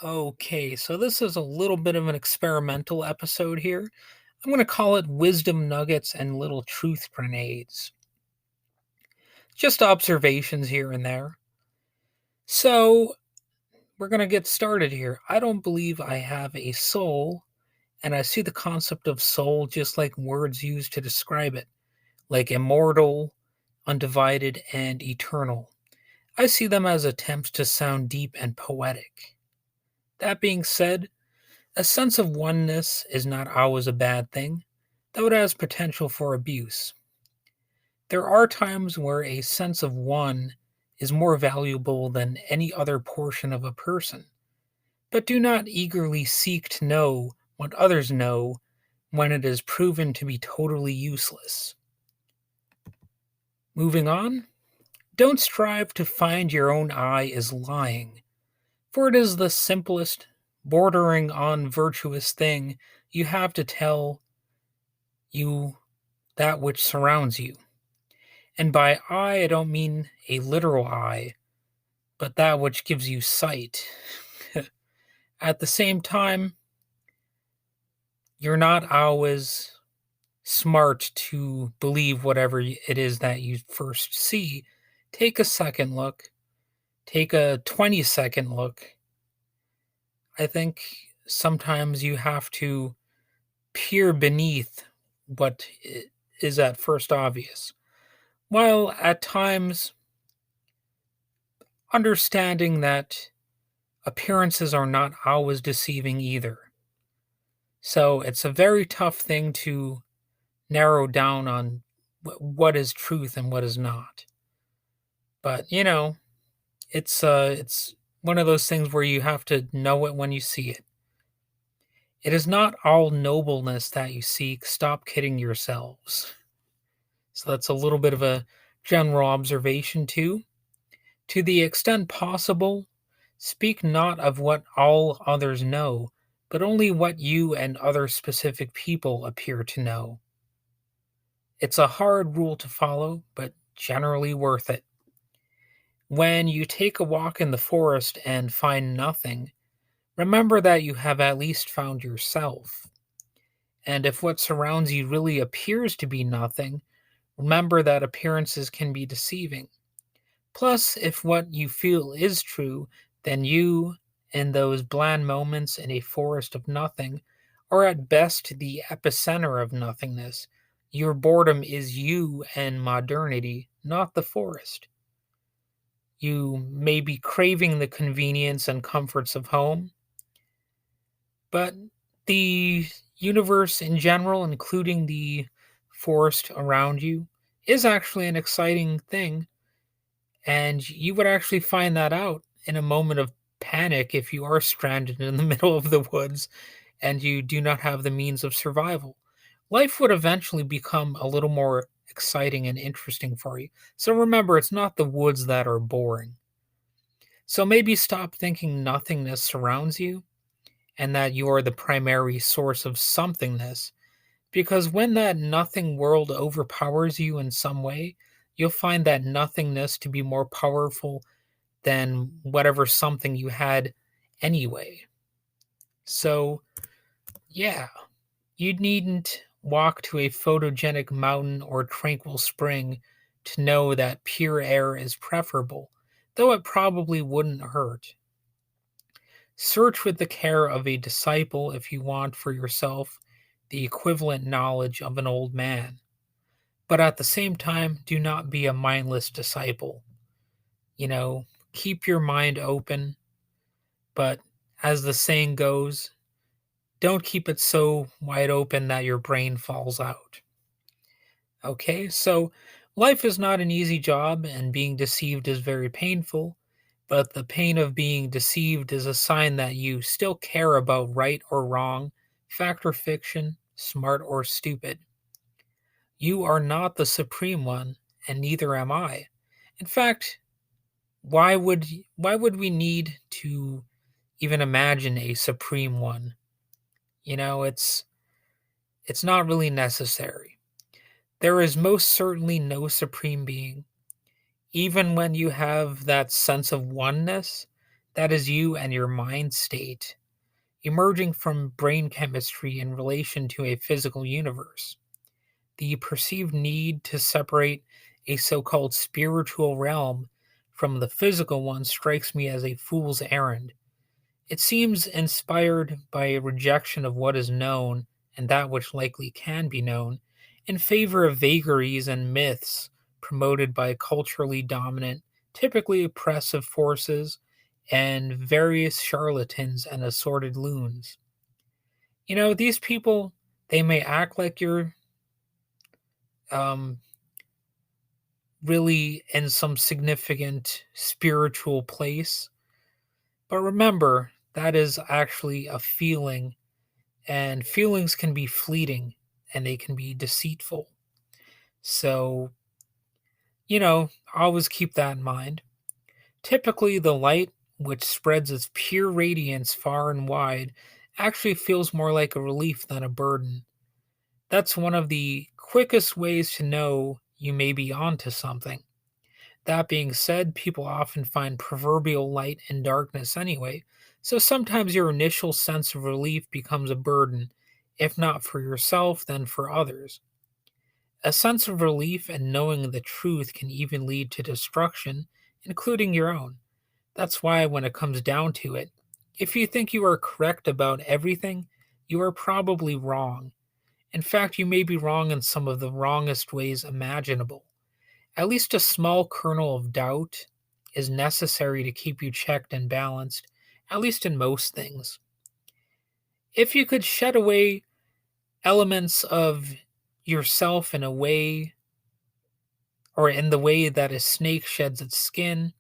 Okay, so this is a little bit of an experimental episode here. I'm going to call it Wisdom Nuggets and Little Truth Grenades. Just observations here and there. So, we're going to get started here. I don't believe I have a soul, and I see the concept of soul just like words used to describe it, like immortal, undivided, and eternal. I see them as attempts to sound deep and poetic. That being said, a sense of oneness is not always a bad thing, though it has potential for abuse. There are times where a sense of one is more valuable than any other portion of a person, but do not eagerly seek to know what others know when it is proven to be totally useless. Moving on, don't strive to find your own eye is lying, for it is the simplest, bordering on virtuous thing you have to tell you that which surrounds you. And by eye, I don't mean a literal eye, but that which gives you sight. At the same time, you're not always smart to believe whatever it is that you first see. Take a second look, take a 20-second look. I think sometimes you have to peer beneath what is at first obvious. While at times understanding that appearances are not always deceiving either. So it's a very tough thing to narrow down on what is truth and what is not. But it's one of those things where you have to know it when you see it. It is not all nobleness that you seek. Stop kidding yourselves. So that's a little bit of a general observation too. To the extent possible, speak not of what all others know, but only what you and other specific people appear to know. It's a hard rule to follow, but generally worth it. When you take a walk in the forest and find nothing, remember that you have at least found yourself. And if what surrounds you really appears to be nothing, remember that appearances can be deceiving. Plus, if what you feel is true, then you, in those bland moments in a forest of nothing, are at best the epicenter of nothingness. Your boredom is you and modernity, not the forest. You may be craving the convenience and comforts of home, but the universe in general, including the forest around you, is actually an exciting thing. And you would actually find that out in a moment of panic if you are stranded in the middle of the woods and you do not have the means of survival. Life would eventually become a little more exciting and interesting for you. So remember, it's not the woods that are boring. So maybe stop thinking nothingness surrounds you and that you are the primary source of somethingness, because when that nothing world overpowers you in some way, you'll find that nothingness to be more powerful than whatever something you had anyway. So, yeah, you needn't walk to a photogenic mountain or tranquil spring to know that pure air is preferable, though it probably wouldn't hurt. Search with the care of a disciple if you want for yourself the equivalent knowledge of an old man. But at the same time, do not be a mindless disciple. You know, keep your mind open, but as the saying goes, don't keep it so wide open that your brain falls out. Okay, so life is not an easy job, and being deceived is very painful, but the pain of being deceived is a sign that you still care about right or wrong, fact or fiction, smart or stupid. You are not the supreme one, and neither am I. In fact, why would we need to even imagine a supreme one? It's not really necessary. There is most certainly no supreme being. Even when you have that sense of oneness, That is you and your mind state, emerging from brain chemistry in relation to a physical universe. The perceived need to separate a so called spiritual realm from the physical one strikes me as a fool's errand. It seems inspired by a rejection of what is known and that which likely can be known, in favor of vagaries and myths promoted by culturally dominant, typically oppressive forces and various charlatans and assorted loons. These people, they may act like you're um, really in some significant spiritual place, but remember, that is actually a feeling, and feelings can be fleeting and they can be deceitful. So, always keep that in mind. Typically, the light, which spreads its pure radiance far and wide, actually feels more like a relief than a burden. That's one of the quickest ways to know you may be onto something. That being said, people often find proverbial light in darkness anyway, so sometimes your initial sense of relief becomes a burden, if not for yourself, then for others. A sense of relief and knowing the truth can even lead to destruction, including your own. That's why, when it comes down to it, if you think you are correct about everything, you are probably wrong. In fact, you may be wrong in some of the wrongest ways imaginable. At least a small kernel of doubt is necessary to keep you checked and balanced, at least in most things. If you could shed away elements of yourself in a way, or in the way that a snake sheds its skin,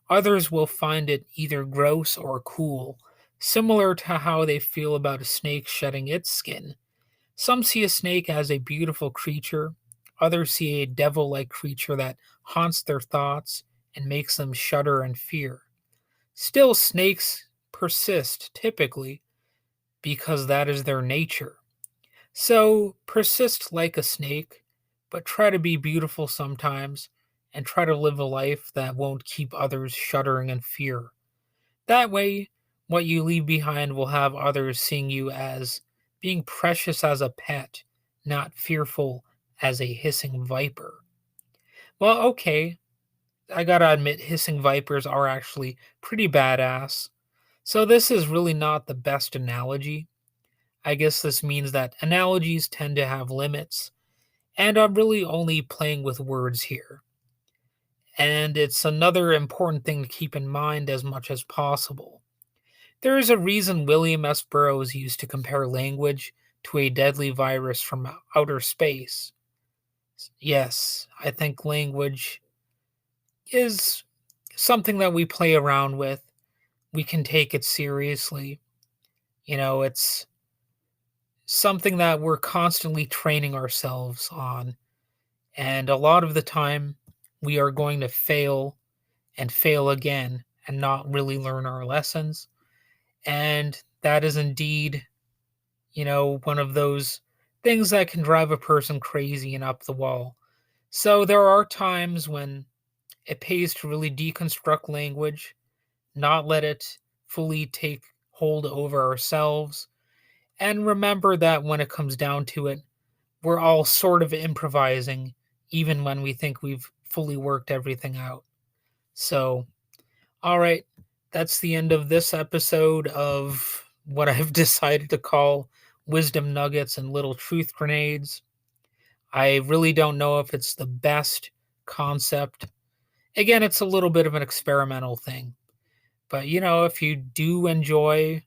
others will find it either gross or cool, similar to how they feel about a snake shedding its skin. Some see a snake as a beautiful creature, others see a devil like creature that haunts their thoughts and makes them shudder and fear. Still, snakes persist typically because that is their nature. So, persist like a snake, but try to be beautiful sometimes and try to live a life that won't keep others shuddering in fear. That way, what you leave behind will have others seeing you as being precious as a pet, not fearful as a hissing viper. Well, okay, I gotta admit, hissing vipers are actually pretty badass. So, this is really not the best analogy. I guess this means that analogies tend to have limits, and I'm really only playing with words here. And it's another important thing to keep in mind as much as possible. There is a reason William S. Burroughs used to compare language to a deadly virus from outer space. Yes, I think language is something that we play around with. We can take it seriously. It's something that we're constantly training ourselves on. And a lot of the time, we are going to fail and fail again and not really learn our lessons. And that is indeed, one of those things that can drive a person crazy and up the wall. So there are times when it pays to really deconstruct language, not let it fully take hold over ourselves, and remember that when it comes down to it, we're all sort of improvising, even when we think we've fully worked everything out. So, all right, that's the end of this episode of what I've decided to call Wisdom Nuggets and Little Truth Grenades. I really don't know if it's the best concept. Again, it's a little bit of an experimental thing. But, if you do enjoy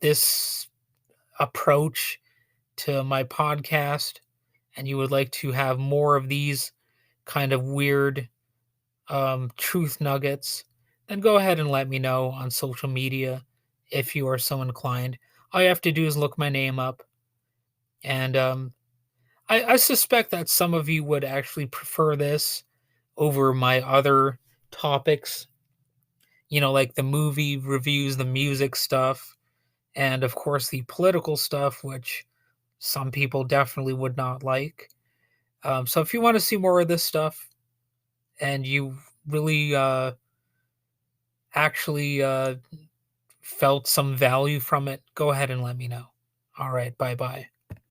this approach to my podcast and you would like to have more of these kind of weird truth nuggets, then go ahead and let me know on social media if you are so inclined. All you have to do is look my name up. And I suspect that some of you would actually prefer this over my other topics, like the movie reviews, the music stuff, and of course the political stuff, which some people definitely would not like. So if you want to see more of this stuff and you really actually felt some value from it, go ahead and let me know. All right, bye bye.